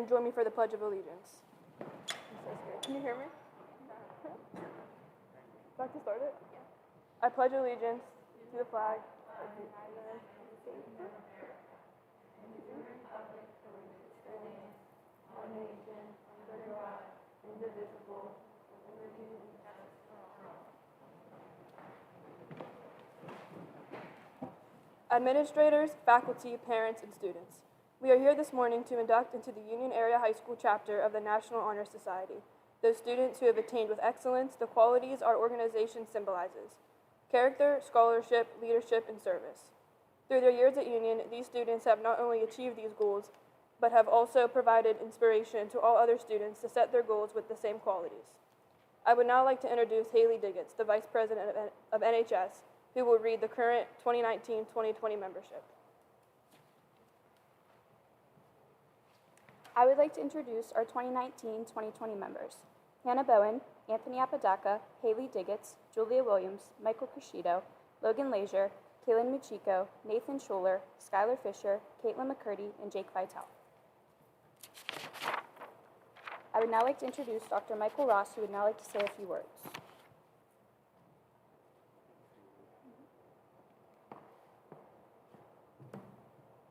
And join me for the Pledge of Allegiance. I'm so scared. Can you hear me? Do I have to start it? Yeah. I pledge allegiance to the flag of the United States. One nation, under God, indivisible, with liberty and justice for all. Administrators, faculty, parents, and students. We are here this morning to induct into the Union Area High School chapter of the National Honor Society those students who have attained with excellence the qualities our organization symbolizes: character, scholarship, leadership, and service. Through their years at Union, these students have not only achieved these goals, but have also provided inspiration to all other students to set their goals with the same qualities. I would now like to introduce Haley Degitz, the Vice President of NHS, who will read the current 2019-2020 membership. I would like to introduce our 2019-2020 members: Hannah Bowen, Anthony Apodaca, Haley Degitz, Julia Williams, Michael Crescido, Logan Leisure, Kalynne Muchicko, Nathan Schuler, Skylar Fisher, Caitlin McCurdy, and Jake Vitale. I would now like to introduce Dr. Michael Ross, who would now like to say a few words.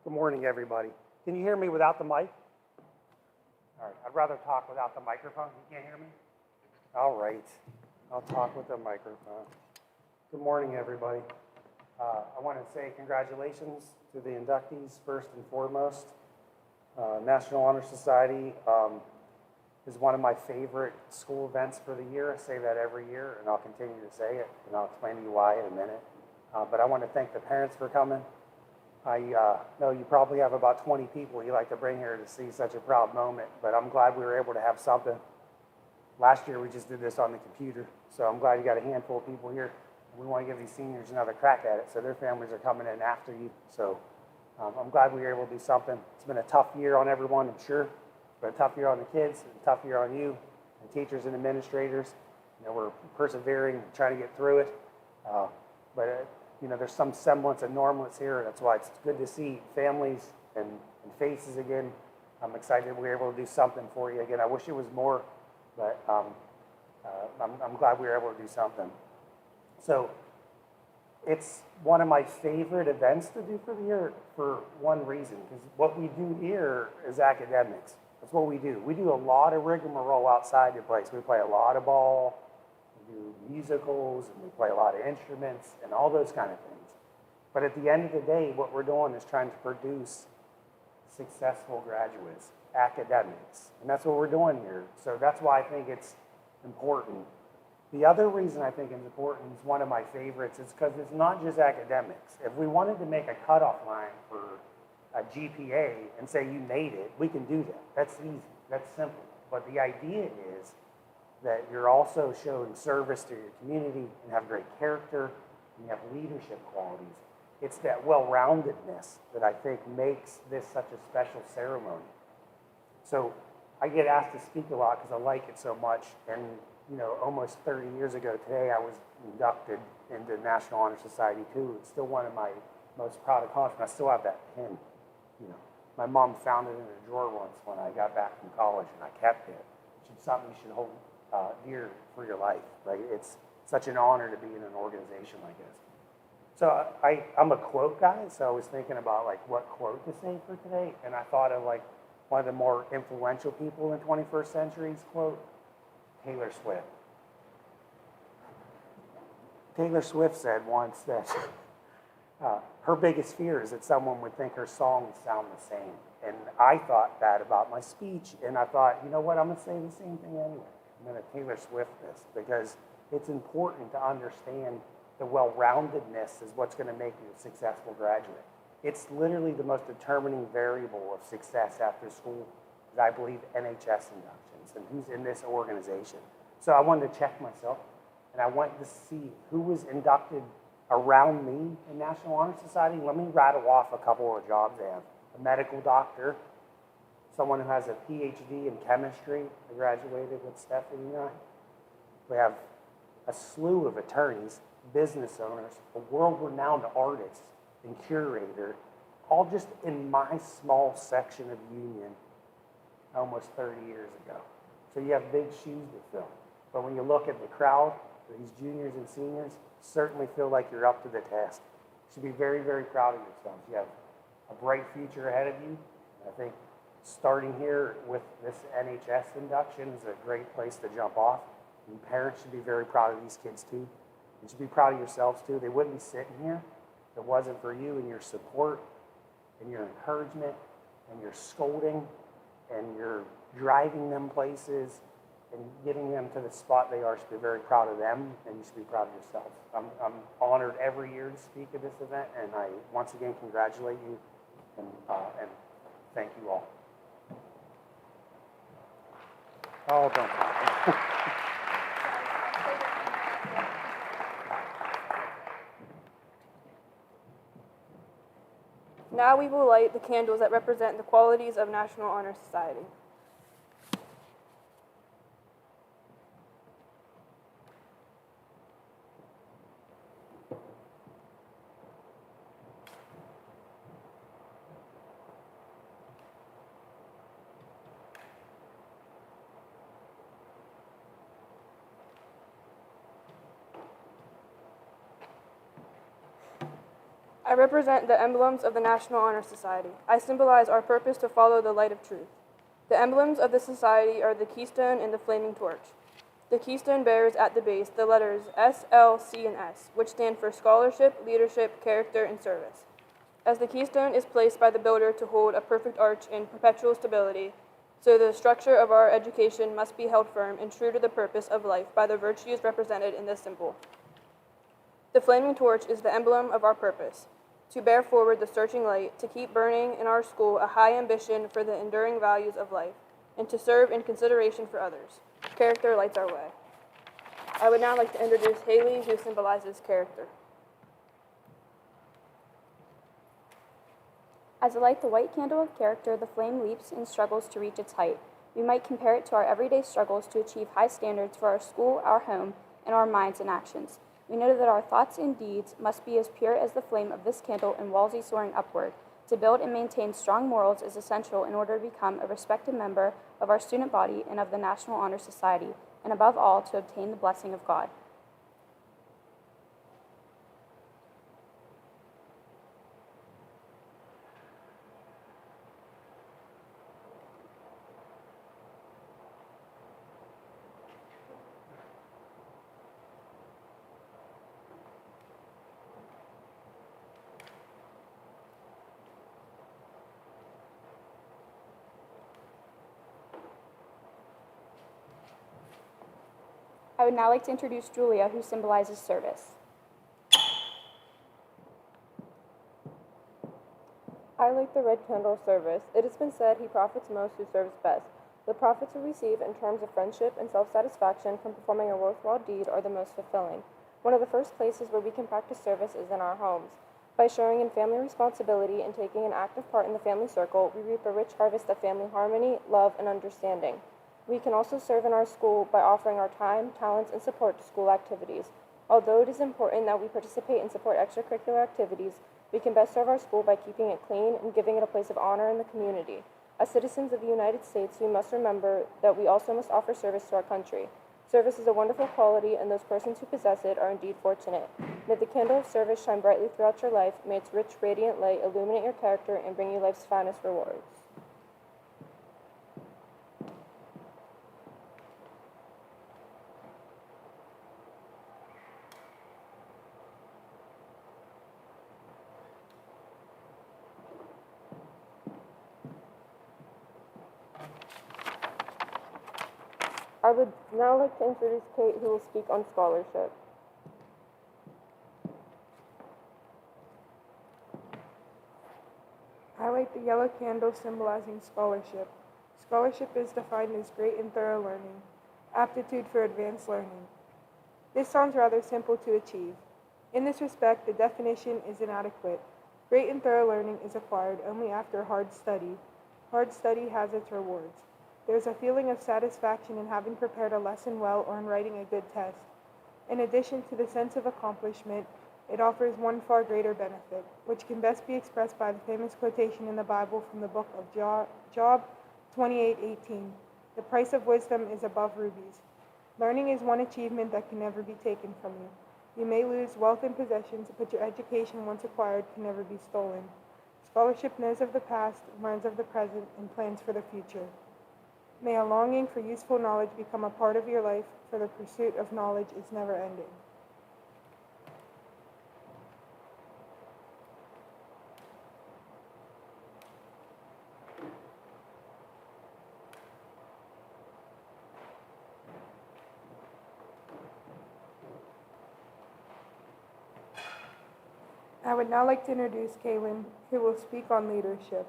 Good morning, everybody. Can you hear me without the mic? All right, I'd rather talk without the microphone. You can't hear me? All right, I'll talk with the microphone. Good morning, everybody. I want to say congratulations to the inductees first and foremost. National Honor Society is one of my favorite school events for the year. I say that every year, and I'll continue to say it, and I'll explain to you why in a minute. But I want to thank the parents for coming. I know you probably have about 20 people you like to bring here to see such a proud moment, but I'm glad we were able to have something. Last year we just did this on the computer, so I'm glad you got a handful of people here. We want to give these seniors another crack at it, so their families are coming in after you. So I'm glad we were able to do something. It's been a tough year on everyone, I'm sure, but a tough year on the kids, a tough year on you, and teachers and administrators. You know, we're persevering, trying to get through it, you know, there's some semblance of normalcy here. That's why it's good to see families and faces again. I'm excited we were able to do something for you again. I wish it was more, but I'm glad we were able to do something. So it's one of my favorite events to do for the year for one reason, because what we do here is academics. That's what we do. We do a lot of rigmarole outside the place. We play a lot of ball, we do musicals, and we play a lot of instruments and all those kind of things. But at the end of the day, what we're doing is trying to produce successful graduates, academics, and that's what we're doing here. So that's why I think it's important. The other reason I think it's important is one of my favorites is because it's not just academics. If we wanted to make a cutoff line for a GPA and say you made it, we can do that. That's easy, that's simple. But the idea is that you're also showing service to your community and have great character and you have leadership qualities. It's that well-roundedness that I think makes this such a special ceremony. So I get asked to speak a lot because I like it so much. And you know, almost 30 years ago today, I was inducted into the National Honor Society too. It's still one of my most proud accomplishments. I still have that pin. You know, my mom found it in a drawer once when I got back from college, and I kept it. It's something you should hold dear for your life, right? It's such an honor to be in an organization like this. So I'm a quote guy, so I was thinking about like what quote to say for today, and I thought of like one of the more influential people in 21st century's quote, Taylor Swift. Taylor Swift said once that her biggest fear is that someone would think her songs sound the same. And I thought that about my speech, and I thought, you know what, I'm going to say the same thing anyway. I'm going to Taylor Swift this, because it's important to understand the well-roundedness is what's going to make you a successful graduate. It's literally the most determining variable of success after school, is I believe NHS inductions and who's in this organization. So I wanted to check myself, and I went to see who was inducted around me in National Honor Society. Let me rattle off a couple of jobs I have. A medical doctor, someone who has a PhD in chemistry. I graduated with Stephanie and I. We have a slew of attorneys, business owners, a world-renowned artist and curator, all just in my small section of Union. almost 30 years ago. So you have big shoes to fill. But when you look at the crowd, these juniors and seniors certainly feel like you're up to the task. You should be very, very proud of yourselves. You have a bright future ahead of you. I think starting here with this NHS induction is a great place to jump off. And parents should be very proud of these kids too. You should be proud of yourselves too. They wouldn't be sitting here if it wasn't for you and your support and your encouragement and your scolding and your driving them places and getting them to the spot they are. You should be very proud of them, and you should be proud of yourselves. I'm honored every year to speak at this event, and I once again congratulate you and thank you all. Oh, don't talk. Now we will light the candles that represent the qualities of National Honor Society. I represent the emblems of the National Honor Society. I symbolize our purpose to follow the light of truth. The emblems of the society are the keystone and the flaming torch. The keystone bears at the base the letters S, L, C, and S, which stand for scholarship, leadership, character, and service. As the keystone is placed by the builder to hold a perfect arch in perpetual stability, so the structure of our education must be held firm and true to the purpose of life by the virtues represented in this symbol. The flaming torch is the emblem of our purpose, to bear forward the searching light, to keep burning in our school a high ambition for the enduring values of life, and to serve in consideration for others. Character lights our way. I would now like to introduce Haley, who symbolizes character. As I light the white candle of character, the flame leaps and struggles to reach its height. We might compare it to our everyday struggles to achieve high standards for our school, our home, and our minds and actions. We know that our thoughts and deeds must be as pure as the flame of this candle and Wolsey soaring upward. To build and maintain strong morals is essential in order to become a respected member of our student body and of the National Honor Society, and above all, to obtain the blessing of God. I would now like to introduce Julia, who symbolizes service. I light the red candle of service. It has been said, he profits most who serves best. The profits we receive in terms of friendship and self-satisfaction from performing a worthwhile deed are the most fulfilling. One of the first places where we can practice service is in our homes. By sharing in family responsibility and taking an active part in the family circle, we reap a rich harvest of family harmony, love, and understanding. We can also serve in our school by offering our time, talents, and support to school activities. Although it is important that we participate and support extracurricular activities, we can best serve our school by keeping it clean and giving it a place of honor in the community. As citizens of the United States, we must remember that we also must offer service to our country. Service is a wonderful quality, and those persons who possess it are indeed fortunate. May the candle of service shine brightly throughout your life. May its rich, radiant light illuminate your character and bring you life's finest rewards. I would now like to introduce Kate, who will speak on scholarship. I light the yellow candle symbolizing scholarship. Scholarship is defined as great and thorough learning, aptitude for advanced learning. This sounds rather simple to achieve. In this respect, the definition is inadequate. Great and thorough learning is acquired only after hard study. Hard study has its rewards. There is a feeling of satisfaction in having prepared a lesson well or in writing a good test. In addition to the sense of accomplishment, it offers one far greater benefit, which can best be expressed by the famous quotation in the Bible from the book of Job, 28:18. The price of wisdom is above rubies. Learning is one achievement that can never be taken from you. You may lose wealth and possessions, but your education, once acquired, can never be stolen. Scholarship knows of the past, learns of the present, and plans for the future. May a longing for useful knowledge become a part of your life, for the pursuit of knowledge is never ending. I would now like to introduce Kalynne, who will speak on leadership.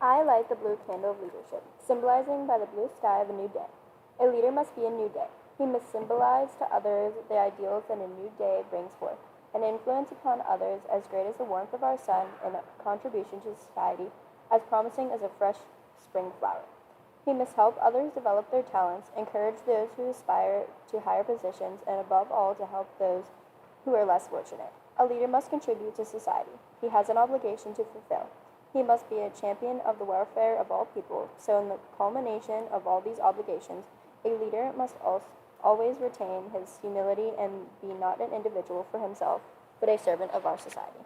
I light the blue candle of leadership, symbolizing by the blue sky of a new day. A leader must be a new day. He must symbolize to others the ideals that a new day brings forth, an influence upon others as great as the warmth of our sun and a contribution to society as promising as a fresh spring flower. He must help others develop their talents, encourage those who aspire to higher positions, and above all to help those who are less fortunate. A leader must contribute to society. He has an obligation to fulfill. He must be a champion of the welfare of all people. So in the culmination of all these obligations, a leader must always retain his humility and be not an individual for himself, but a servant of our society.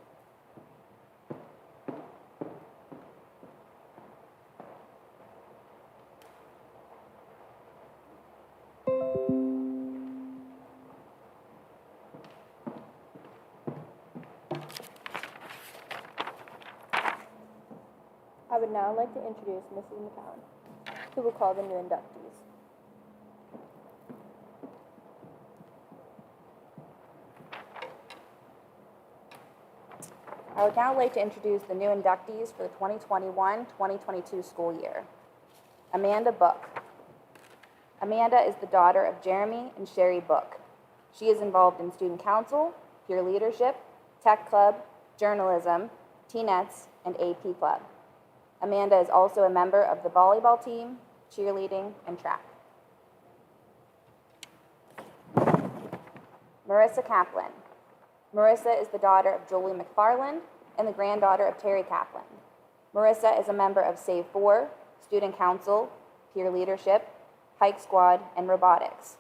I would now like to introduce Mrs. McCowan, who will call the new inductees. I would now like to introduce the new inductees for the 2021-2022 school year. Amanda Book. Amanda is the daughter of Jeremy and Sherry Book. She is involved in student council, peer leadership, tech club, journalism, teenettes, and AP club. Amanda is also a member of the volleyball team, cheerleading, and track. Marissa Kaplan. Marissa is the daughter of Julie McFarland and the granddaughter of Terry Kaplan. Marissa is a member of Save 4, student council, peer leadership, hike squad, and robotics.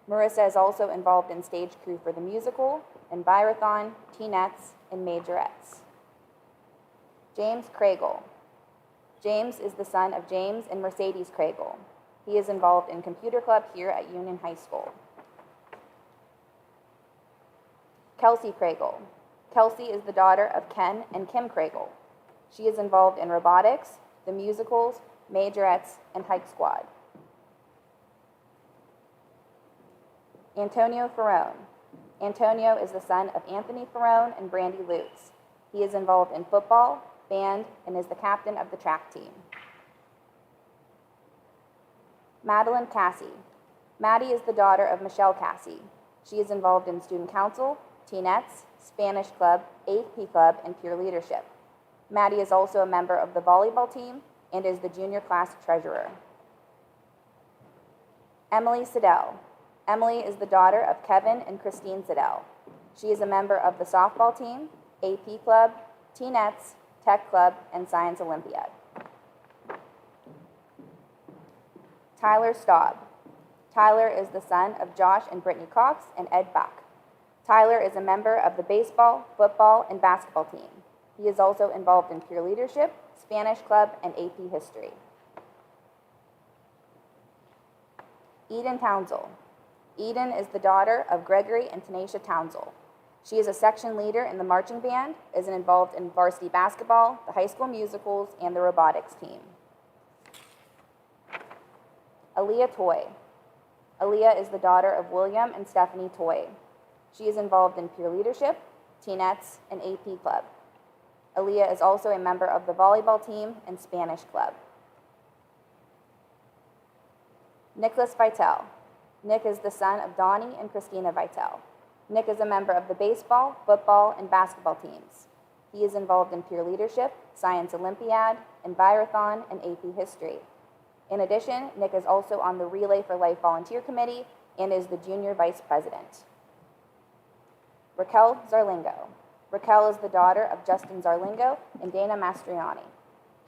Marissa is also involved in stage crew for the musical, Envirothon, teenettes, and majorettes. James Craigle. James is the son of James and Mercedes Craigle. He is involved in computer club here at Union High School. Kelsey Craigle. Kelsey is the daughter of Ken and Kim Craigle. She is involved in robotics, the musicals, majorettes, and hike squad. Antonio Ferrone. Antonio is the son of Anthony Ferrone and Brandy Lutz. He is involved in football, band, and is the captain of the track team. Madeline Cassie. Maddie is the daughter of Michelle Cassie. She is involved in student council, teenettes, Spanish club, AP club, and peer leadership. Maddie is also a member of the volleyball team and is the junior class treasurer. Emily Siddell. Emily is the daughter of Kevin and Christine Siddell. She is a member of the softball team, AP club, teenettes, tech club, and science olympiad. Tyler Staub. Tyler is the son of Josh and Brittany Cox and Ed Bach. Tyler is a member of the baseball, football, and basketball team. He is also involved in peer leadership, Spanish club, and AP history. Eden Townsell. Eden is the daughter of Gregory and Tanisha Townsell. She is a section leader in the marching band, is involved in varsity basketball, the high school musicals, and the robotics team. Aaliyah Toy. Aaliyah is the daughter of William and Stephanie Toy. She is involved in peer leadership, teenettes, and AP club. Aaliyah is also a member of the volleyball team and Spanish club. Nicholas Vitale. Nick is the son of Donnie and Christina Vitale. Nick is a member of the baseball, football, and basketball teams. He is involved in peer leadership, science olympiad, Envirothon, and AP history. In addition, Nick is also on the Relay for Life volunteer committee and is the junior vice president. Raquel Zarlingo. Raquel is the daughter of Justin Zarlingo and Dana Mastriani.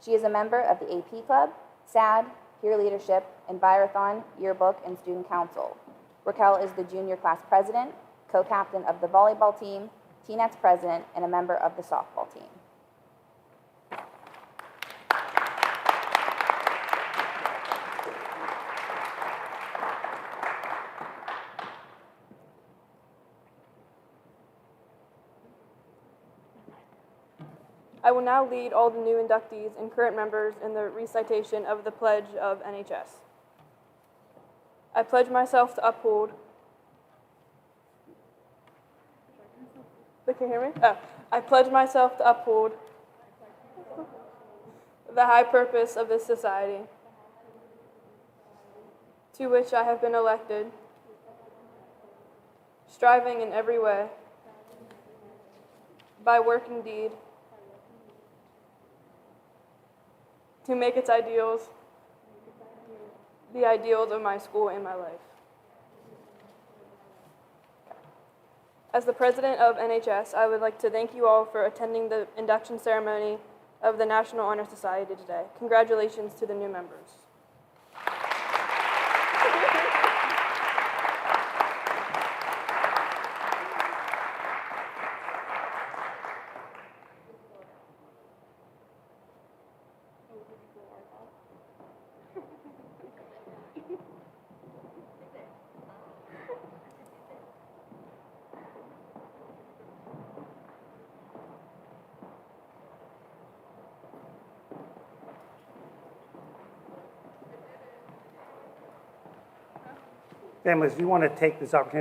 She is a member of the AP Club, SAD, Peer Leadership, and Biothon, Yearbook, and Student Council. Raquel is the junior class president, co-captain of the volleyball team, Teenets president, and a member of the softball team. I will now lead all the new inductees and current members in the recitation of the Pledge of NHS. I pledge myself to uphold. Can you hear me? Oh. I pledge myself to uphold the high purpose of this society, to which I have been elected, striving in every way, by work and deed, to make its ideals the ideals of my school and my life. As the president of NHS, I would like to thank you all for attending the induction ceremony of the National Honor Society today. Congratulations to the new members. Families, if you want to take this opportunity